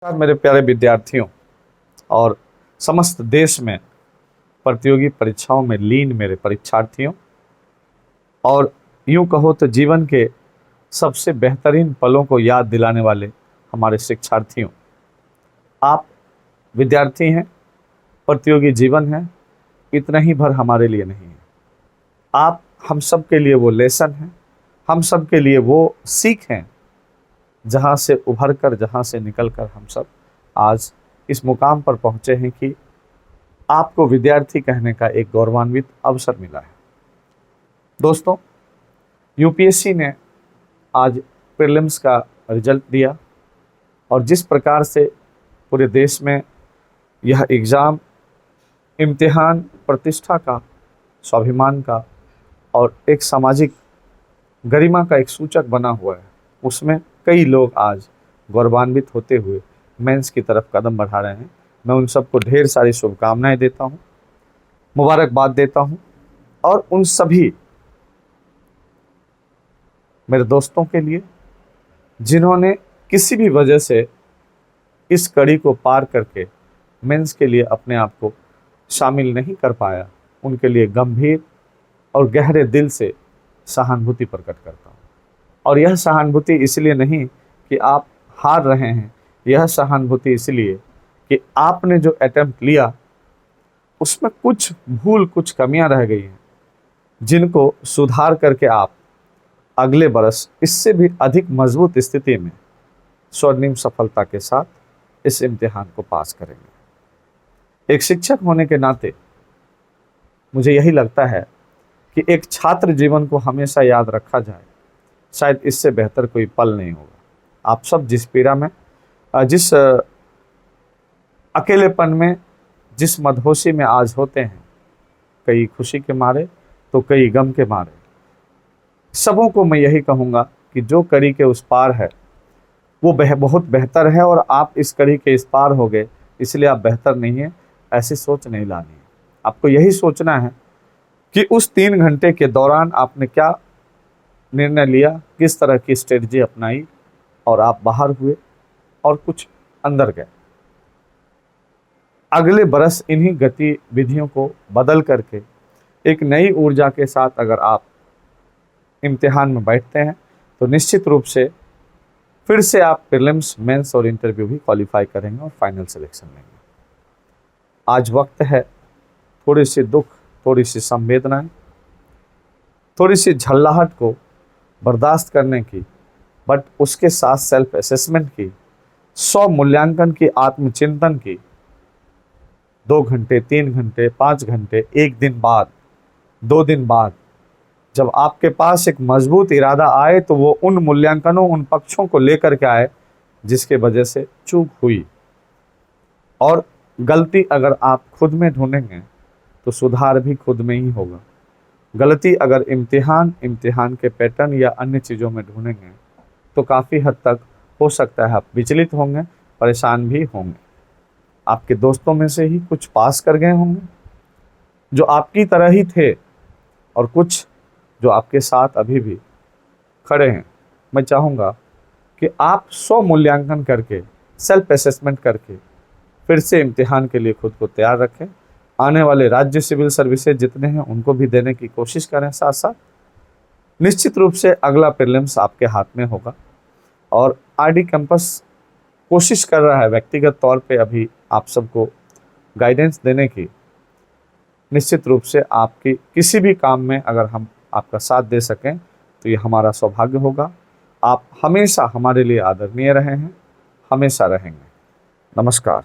मेरे प्यारे विद्यार्थियों और समस्त देश में प्रतियोगी परीक्षाओं में लीन मेरे परीक्षार्थियों और यूं कहो तो जीवन के सबसे बेहतरीन पलों को याद दिलाने वाले हमारे शिक्षार्थियों, आप विद्यार्थी हैं, प्रतियोगी जीवन है, इतना ही भर हमारे लिए नहीं है। आप हम सब के लिए वो लेसन हैं, हम सब के लिए वो सीख हैं जहाँ से उभर कर, जहाँ से निकल कर हम सब आज इस मुकाम पर पहुँचे हैं कि आपको विद्यार्थी कहने का एक गौरवान्वित अवसर मिला है। दोस्तों, यूपीएससी ने आज प्रीलिम्स का रिजल्ट दिया और जिस प्रकार से पूरे देश में यह एग्ज़ाम, इम्तिहान प्रतिष्ठा का, स्वाभिमान का और एक सामाजिक गरिमा का एक सूचक बना हुआ है, उसमें कई लोग आज गौरवान्वित होते हुए मेंस की तरफ कदम बढ़ा रहे हैं। मैं उन सबको ढेर सारी शुभकामनाएं देता हूं, मुबारकबाद देता हूं और उन सभी मेरे दोस्तों के लिए जिन्होंने किसी भी वजह से इस कड़ी को पार करके मेंस के लिए अपने आप को शामिल नहीं कर पाया, उनके लिए गंभीर और गहरे दिल से सहानुभूति प्रकट करता हूँ। और यह सहानुभूति इसलिए नहीं कि आप हार रहे हैं, यह सहानुभूति इसलिए कि आपने जो अटेम्प्ट लिया उसमें कुछ भूल, कुछ कमियां रह गई हैं, जिनको सुधार करके आप अगले बरस इससे भी अधिक मजबूत स्थिति में स्वर्णिम सफलता के साथ इस इम्तिहान को पास करेंगे। एक शिक्षक होने के नाते मुझे यही लगता है कि एक छात्र जीवन को हमेशा याद रखा जाए, शायद इससे बेहतर कोई पल नहीं होगा। आप सब जिस पीड़ा में, जिस अकेलेपन में, जिस मदहोशी में आज होते हैं, कई खुशी के मारे तो कई गम के मारे, सबों को मैं यही कहूँगा कि जो कड़ी के उस पार है वो बहुत बेहतर है और आप इस कड़ी के इस पार हो गए इसलिए आप बेहतर नहीं है, ऐसी सोच नहीं लानी है। आपको यही सोचना है कि उस 3 घंटे के दौरान आपने क्या निर्णय लिया, किस तरह की स्ट्रेटजी अपनाई और आप बाहर हुए और कुछ अंदर गए। अगले बरस इन्हीं गतिविधियों को बदल करके एक नई ऊर्जा के साथ अगर आप इम्तिहान में बैठते हैं तो निश्चित रूप से फिर से आप प्रीलिम्स, मेंस और इंटरव्यू भी क्वालिफाई करेंगे और फाइनल सिलेक्शन लेंगे। आज वक्त है थोड़ी सी दुख, थोड़ी सी संवेदनाएं, थोड़ी सी झल्लाहट को बर्दाश्त करने की, बट उसके साथ सेल्फ असेसमेंट की, 100 मूल्यांकन की, आत्मचिंतन की, 2 घंटे, 3 घंटे, 5 घंटे, 1 दिन बाद, 2 दिन बाद जब आपके पास एक मजबूत इरादा आए तो वो उन मूल्यांकनों, उन पक्षों को लेकर के आए जिसके वजह से चूक हुई। और गलती अगर आप खुद में ढूंढेंगे तो सुधार भी खुद में ही होगा। गलती अगर इम्तिहान के पैटर्न या अन्य चीज़ों में ढूंढेंगे तो काफ़ी हद तक हो सकता है आप विचलित होंगे, परेशान भी होंगे। आपके दोस्तों में से ही कुछ पास कर गए होंगे जो आपकी तरह ही थे और कुछ जो आपके साथ अभी भी खड़े हैं। मैं चाहूँगा कि आप 100 मूल्यांकन करके, सेल्फ असेसमेंट करके फिर से इम्तिहान के लिए खुद को तैयार रखें। आने वाले राज्य सिविल सर्विसेज जितने हैं उनको भी देने की कोशिश करें। साथ साथ निश्चित रूप से अगला प्रीलिम्स आपके हाथ में होगा और आरडी कैंपस कोशिश कर रहा है व्यक्तिगत तौर पे अभी आप सबको गाइडेंस देने की। निश्चित रूप से आपकी किसी भी काम में अगर हम आपका साथ दे सकें तो ये हमारा सौभाग्य होगा। आप हमेशा हमारे लिए आदरणीय रहे हैं, हमेशा रहेंगे। नमस्कार।